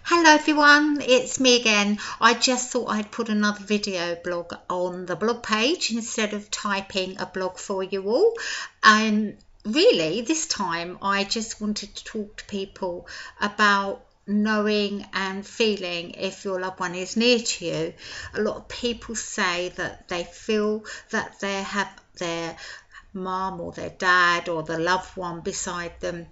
Hello everyone, it's me again. I just thought I'd put another video blog on the blog page instead of typing a blog for you all. And really, this time I just wanted to talk to people about knowing and feeling if your loved one is near to you. A lot of people say that they feel that they have their mum or their dad or the loved one beside them,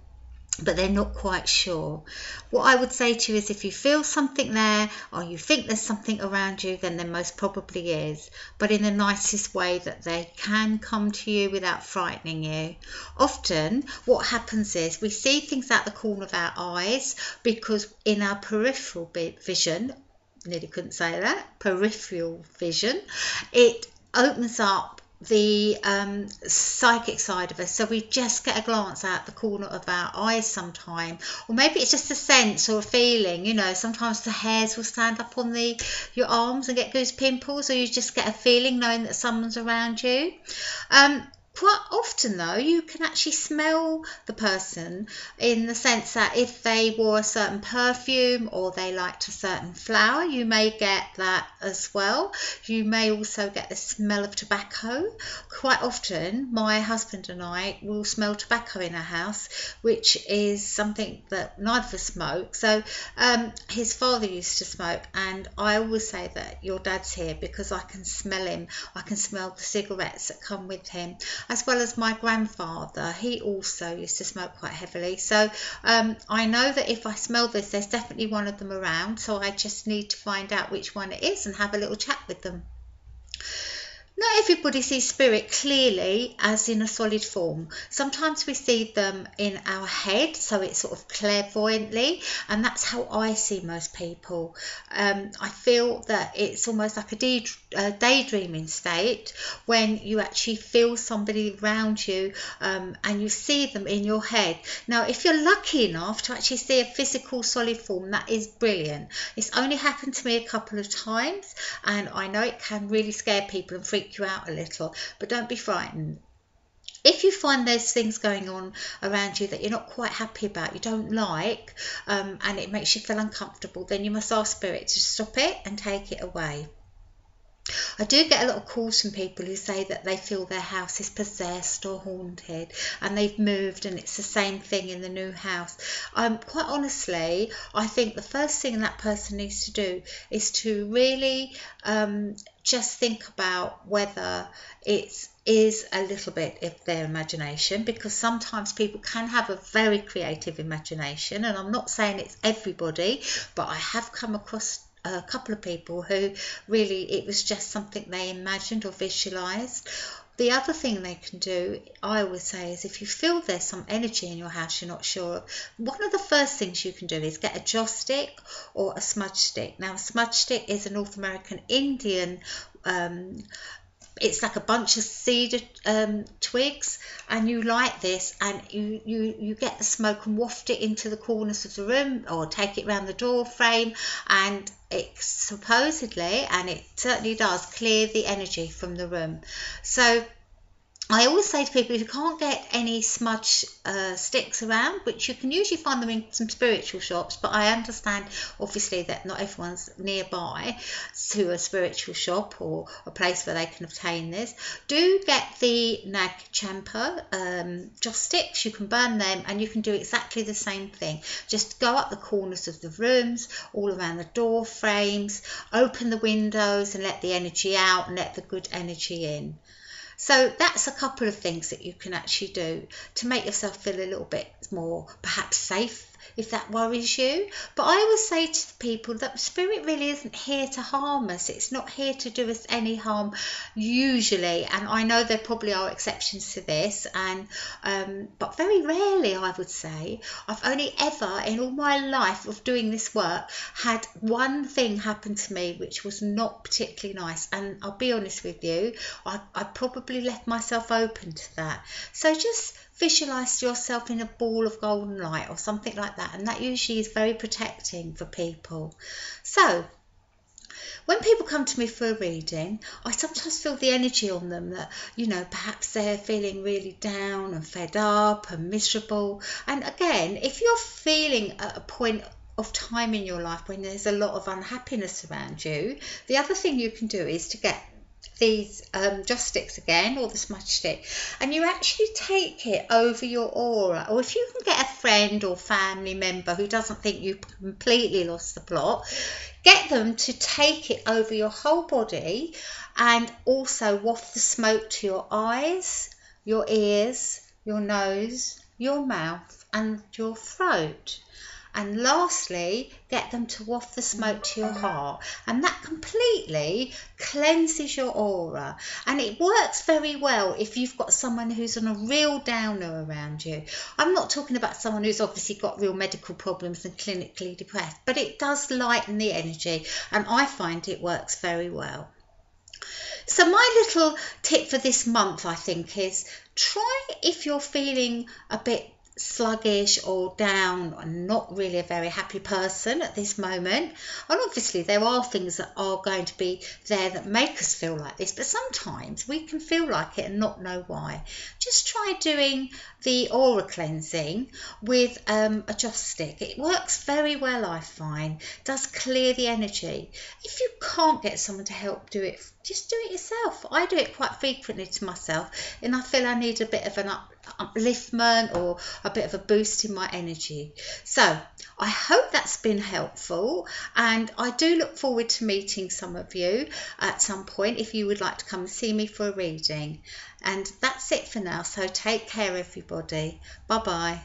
but they're not quite sure. What I would say to you is if you feel something there or you think there's something around you, then there most probably is, but in the nicest way that they can come to you without frightening you. Often what happens is we see things out the corner of our eyes because in our peripheral vision, nearly couldn't say that, peripheral vision, it opens up the psychic side of us, so we just get a glance out the corner of our eyes sometime, or maybe it's just a sense or a feeling. Sometimes the hairs will stand up on your arms and get goose pimples, or you just get a feeling knowing that someone's around you. Quite often though, you can actually smell the person, in the sense that if they wore a certain perfume or they liked a certain flower, you may get that as well. You may also get the smell of tobacco. Quite often my husband and I will smell tobacco in our house, which is something that neither of us smoke. So his father used to smoke, and I always say that your dad's here because I can smell him. I can smell the cigarettes that come with him, as well as my grandfather. He also used to smoke quite heavily. So I know that if I smell this, there's definitely one of them around. So I just need to find out which one it is and have a little chat with them. Not everybody sees spirit clearly as in a solid form. Sometimes we see them in our head, so it's sort of clairvoyantly, and that's how I see most people. I feel that it's almost like a daydreaming state when you actually feel somebody around you, and you see them in your head. Now, if you're lucky enough to actually see a physical solid form, that is brilliant. It's only happened to me a couple of times, and I know it can really scare people and freak you out a little, but don't be frightened. If you find there's things going on around you that you're not quite happy about, you don't like, and it makes you feel uncomfortable, then you must ask spirit to stop it and take it away. I do get a lot of calls from people who say that they feel their house is possessed or haunted, and they've moved and it's the same thing in the new house. Quite honestly, I think the first thing that person needs to do is to really just think about whether it is a little bit of their imagination, because sometimes people can have a very creative imagination, and I'm not saying it's everybody, but I have come across a couple of people who really it was just something they imagined or visualized. The other thing they can do, I always say, is if you feel there's some energy in your house you're not sure of, one of the first things you can do is get a joss stick or a smudge stick. Now, a smudge stick is a North American Indian, it's like a bunch of cedar twigs, and you light this, and you get the smoke and waft it into the corners of the room, or take it around the door frame, and it supposedly, and it certainly does, clear the energy from the room. So I always say to people, if you can't get any smudge sticks around, which you can usually find them in some spiritual shops, but I understand obviously that not everyone's nearby to a spiritual shop or a place where they can obtain this, do get the Nag Champa joss sticks. You can burn them, and you can do exactly the same thing. Just go up the corners of the rooms, all around the door frames, open the windows and let the energy out and let the good energy in. So that's a couple of things that you can actually do to make yourself feel a little bit more perhaps safe, if that worries you. But I always say to the people that spirit really isn't here to harm us. It's not here to do us any harm usually, and I know there probably are exceptions to this, and but very rarely, I would say. I've only ever in all my life of doing this work had one thing happen to me which was not particularly nice, and I'll be honest with you, I probably left myself open to that. So just visualize yourself in a ball of golden light or something like that, and that usually is very protecting for people. So when people come to me for a reading, I sometimes feel the energy on them that, perhaps they're feeling really down and fed up and miserable. And again, if you're feeling at a point of time in your life when there's a lot of unhappiness around you, the other thing you can do is to get these Joss sticks again, or the smudge stick, and you actually take it over your aura. Or if you can get a friend or family member who doesn't think you completely lost the plot, get them to take it over your whole body, and also waft the smoke to your eyes, your ears, your nose, your mouth and your throat. And lastly, get them to waft the smoke to your heart, and that completely cleanses your aura. And it works very well if you've got someone who's on a real downer around you. I'm not talking about someone who's obviously got real medical problems and clinically depressed, but it does lighten the energy, and I find it works very well. So my little tip for this month, I think, is try, if you're feeling a bit sluggish or down and not really a very happy person at this moment, and obviously there are things that are going to be there that make us feel like this, but sometimes we can feel like it and not know why. Just try doing the aura cleansing with a Joss stick. It works very well, I find. It does clear the energy. If you can't get someone to help do it, just do it yourself. I do it quite frequently to myself, and I feel I need a bit of an upliftment or a bit of a boost in my energy. So I hope that's been helpful, and I do look forward to meeting some of you at some point if you would like to come and see me for a reading. And that's it for now, so take care everybody. Bye bye.